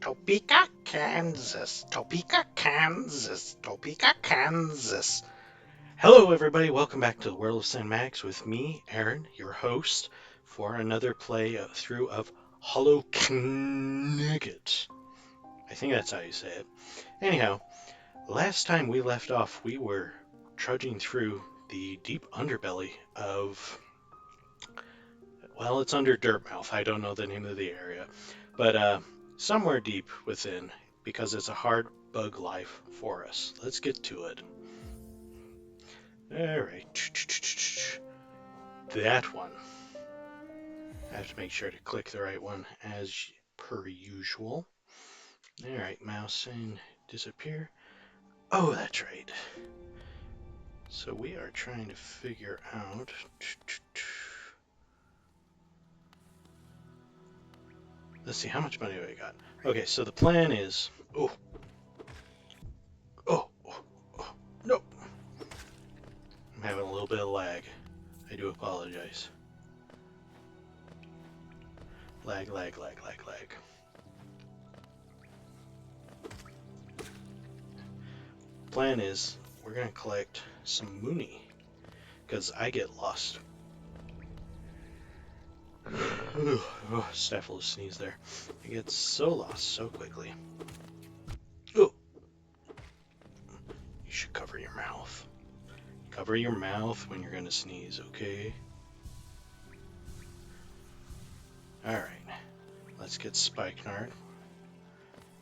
Topeka, Kansas. Topeka, Kansas. Topeka, Kansas. Hello, everybody. Welcome back to the World of Cinemax with me, Aaron, your host, for another through of Hollow Knicket. I think that's how you say it. Anyhow, last time we left off, we were trudging through the deep underbelly of, well, it's under Dirtmouth. I don't know the name of the area, but somewhere deep within, because it's a hard bug life for us. Let's get to it. All right, that one. I have to make sure to click the right one as per usual. All right, mouse and disappear. Oh, that's right. So we are trying to figure out. Let's see, how much money do I got? Okay, so the plan is. Oh, oh, no. I'm having a little bit of lag. I do apologize. Lag. Plan is we're gonna collect some Mooney because I get lost. Oh, stifle a sneeze there. I get so lost so quickly. Oh, you should cover your mouth. Cover your mouth when you're gonna sneeze, okay? All right, let's get Spikenard.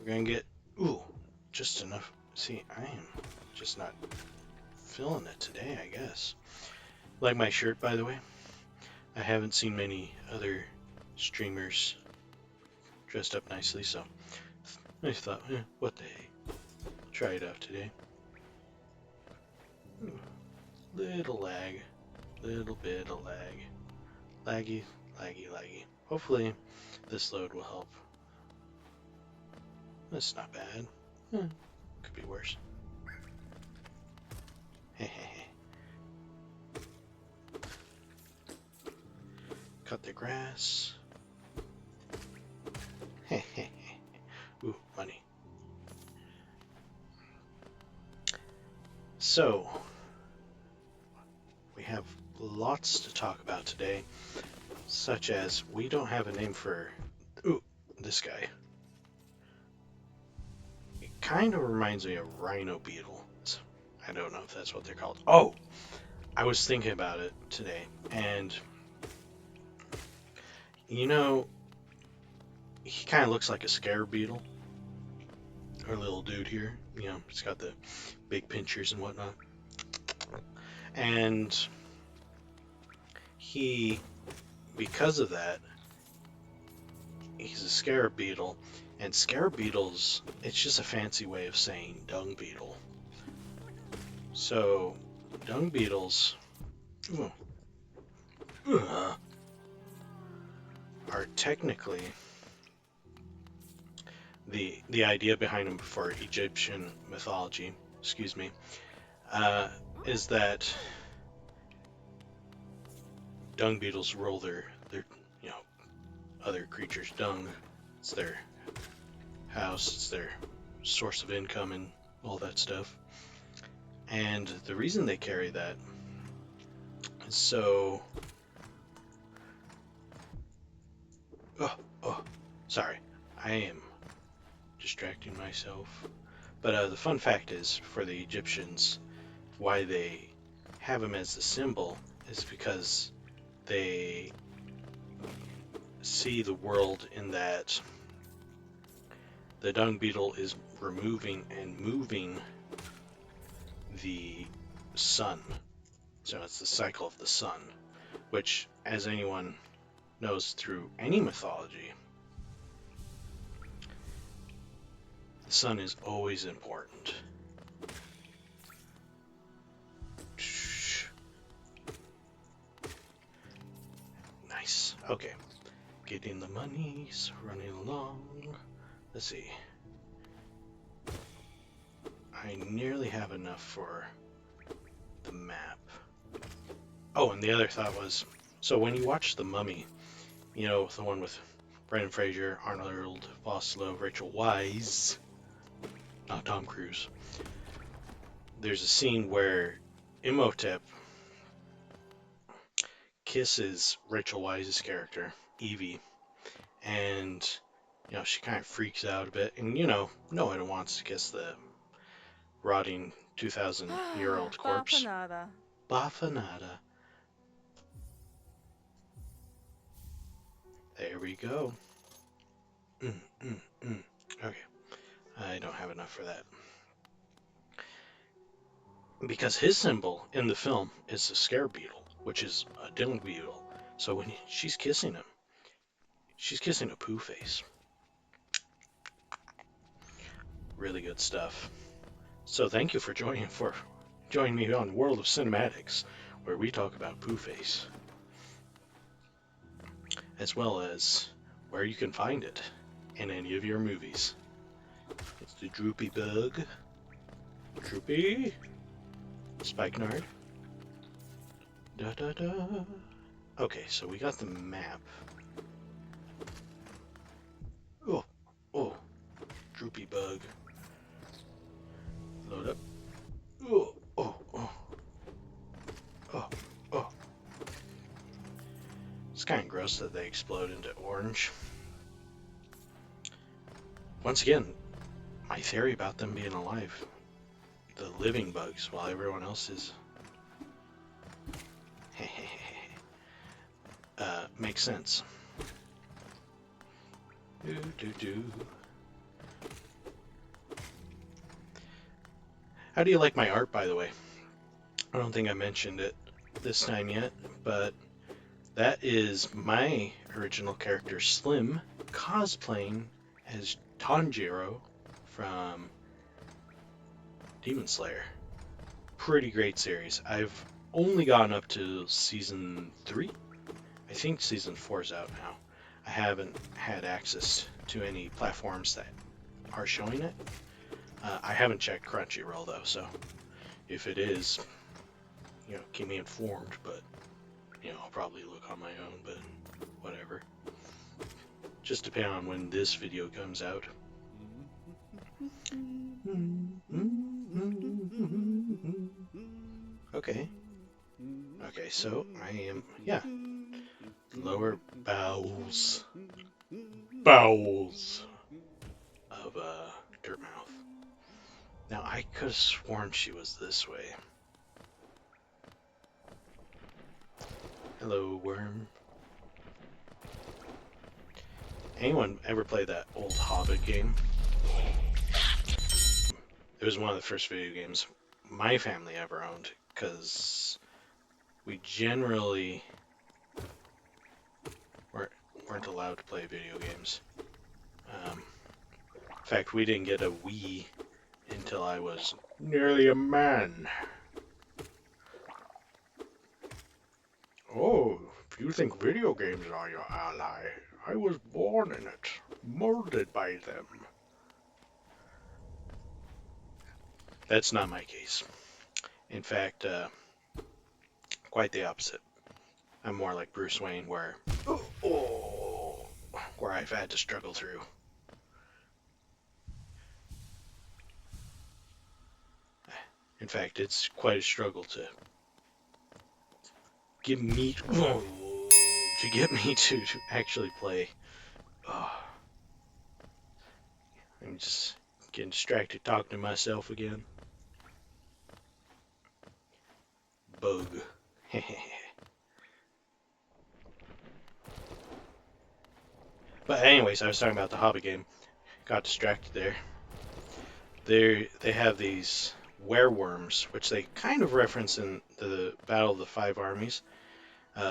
We're gonna get just enough. See, I am just not feeling it today, I guess. Like my shirt, by the way. I haven't seen many other streamers dressed up nicely, so I thought, what the hey, try it out today. Little lag, little bit of lag. Laggy. Hopefully this load will help. That's not bad. Could be worse. Cut the grass. Ooh, money. So, we have lots to talk about today, such as we don't have a name for this guy. It kind of reminds me of Rhino Beetle. I don't know if that's what they're called. Oh, I was thinking about it today, and you know, he kind of looks like a scarab beetle. Our little dude here, he's got the big pinchers and whatnot. And because of that, he's a scarab beetle. And scarab beetles, it's just a fancy way of saying dung beetle. So, dung beetles are technically the idea behind them for Egyptian mythology, is that dung beetles roll their other creatures' dung. It's their house, it's their source of income and all that stuff. And the reason they carry that is so... sorry, I am distracting myself. But the fun fact is, for the Egyptians, why they have them as the symbol is because they see the world in that the dung beetle is removing and moving the sun. So it's the cycle of the sun, which, as anyone knows through any mythology, the sun is always important. Nice. Okay. Getting the monies, running along. Let's see. I nearly have enough for the map. Oh, and the other thought was, so when you watch The Mummy, the one with Brendan Fraser, Arnold Vosloo, Rachel Weisz, not Tom Cruise. There's a scene where Imhotep kisses Rachel Weisz's character, Evie, and she kind of freaks out a bit, and no one wants to kiss the rotting 2,000-year-old corpse. Bafanada. Bafanada. There we go. Mm, mm, mm. Okay, I don't have enough for that. Because his symbol in the film is a scare beetle, which is a dung beetle. So when she's kissing him, she's kissing a poo face. Really good stuff. So thank you for joining me on World of Cinematics, where we talk about Pooh Face, as well as where you can find it in any of your movies. It's the Droopy Bug. Droopy. Spikenard. Da da da. Okay, so we got the map. Oh, Droopy Bug. Load up. Oh. It's kind of gross that they explode into orange. Once again, my theory about them being alive. The living bugs while everyone else is... makes sense. How do you like my art, by the way? I don't think I mentioned it this time yet, but that is my original character, Slim, cosplaying as Tanjiro from Demon Slayer. Pretty great series. I've only gotten up to season 3. I think season 4 is out now. I haven't had access to any platforms that are showing it. I haven't checked Crunchyroll though, so if it is, keep me informed, but I'll probably look on my own, but whatever. Just depending on when this video comes out. Okay, so I am, lower bowels of Dirtmouth. Now I could have sworn she was this way. Hello, worm. Anyone ever play that old Hobbit game? It was one of the first video games my family ever owned, because we generally weren't allowed to play video games. In fact, we didn't get a Wii until I was nearly a man. Oh, if you think video games are your ally, I was born in it, molded by them. That's not my case. In fact, quite the opposite. I'm more like Bruce Wayne, where I've had to struggle through. In fact, it's quite a struggle to get me to actually play. I'm just getting distracted talking to myself again. Bug. But anyways, I was talking about the Hobbit game. Got distracted there. They have these wereworms, which they kind of reference in the Battle of the Five Armies.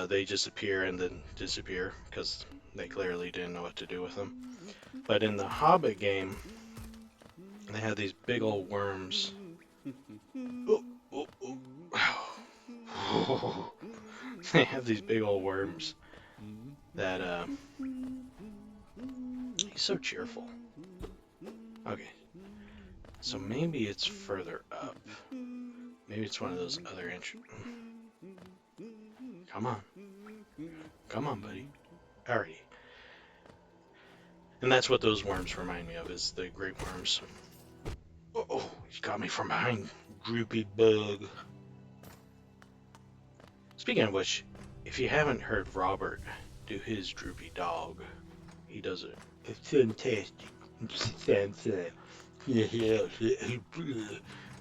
They just appear and then disappear because they clearly didn't know what to do with them. But in the Hobbit game, they have these big old worms. They have these big old worms that he's so cheerful. Okay, so maybe it's further up. Maybe it's one of those other Come on, buddy. Alrighty. And that's what those worms remind me of, is the great worms. Oh, you got me from behind, droopy bug. Speaking of which, if you haven't heard Robert do his droopy dog, he does it. It's fantastic.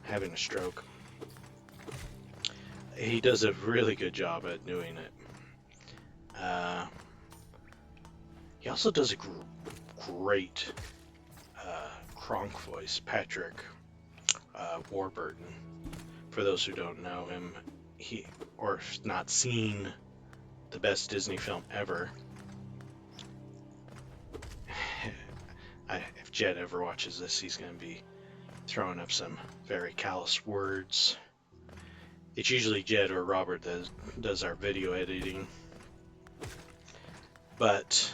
Having a stroke. He does a really good job at doing it. He also does a great Kronk voice, Patrick Warburton. For those who don't know him, or not seen the best Disney film ever. If Jed ever watches this, he's going to be throwing up some very callous words. It's usually Jed or Robert that does our video editing. But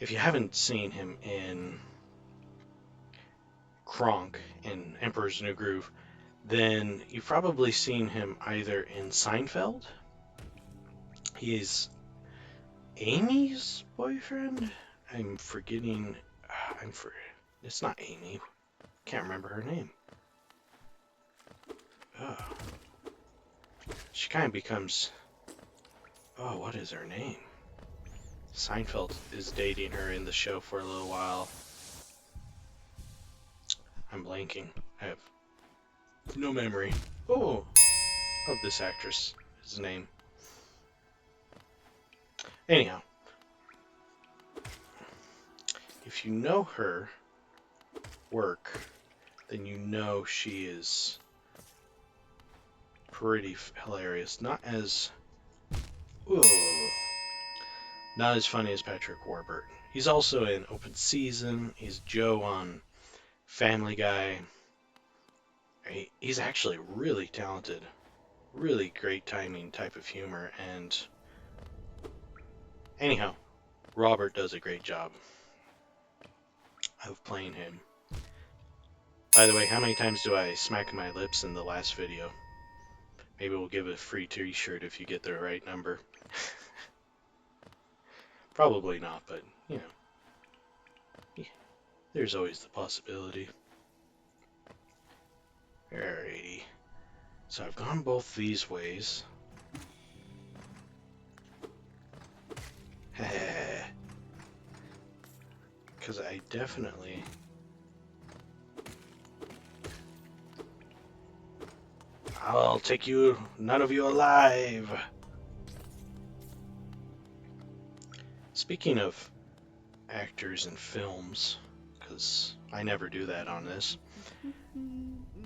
if you haven't seen him in Kronk in Emperor's New Groove, then you've probably seen him either in Seinfeld. He's Amy's boyfriend. It's not Amy. Can't remember her name. Oh. She kind of becomes... Oh, what is her name? Seinfeld is dating her in the show for a little while. I'm blanking. I have no memory. Oh, of this actress. His name. Anyhow. If you know her work, then you know she is pretty hilarious. Not as funny as Patrick Warburton. He's also in Open Season. He's Joe on Family Guy. He's actually really talented. Really great timing type of humor. And anyhow, Robert does a great job of playing him. By the way, how many times do I smack my lips in the last video? Maybe we'll give a free t-shirt if you get the right number. Probably not, but, you know. There's always the possibility. Alrighty. So I've gone both these ways. Because I definitely... I'll take you, none of you alive. Speaking of actors in films, because I never do that on this,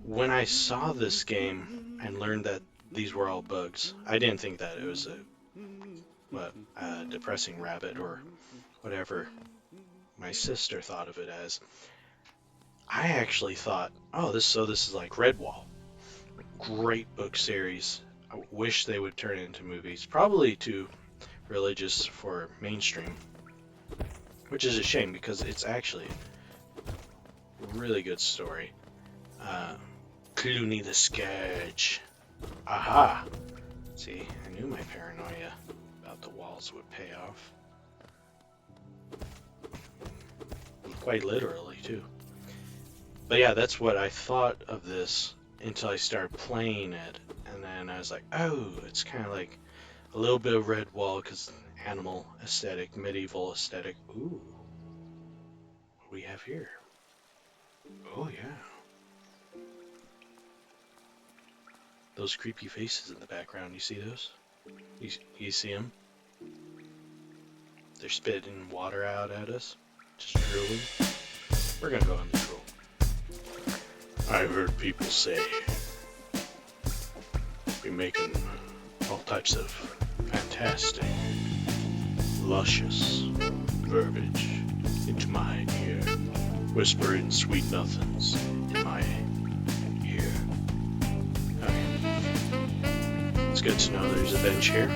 when I saw this game and learned that these were all bugs, I didn't think that it was a depressing rabbit or whatever my sister thought of it as. I actually thought, oh, this is like Redwall. Great book series. I wish they would turn it into movies. Probably too religious for mainstream, which is a shame because it's actually a really good story. Clooney the Scourge. Aha! See, I knew my paranoia about the walls would pay off. Quite literally, too. But yeah, that's what I thought of this until I started playing it, and then I was like, oh, it's kind of like a little bit of Redwall, because animal aesthetic, medieval aesthetic. Ooh, what do we have here? Oh yeah, those creepy faces in the background. You see those? You see them? They're spitting water out at us, just drooling. We're gonna go on the drool. I've heard people say we're making all types of fantastic, luscious verbiage into my ear, whispering sweet nothings in my ear. Okay. It's good to know there's a bench here.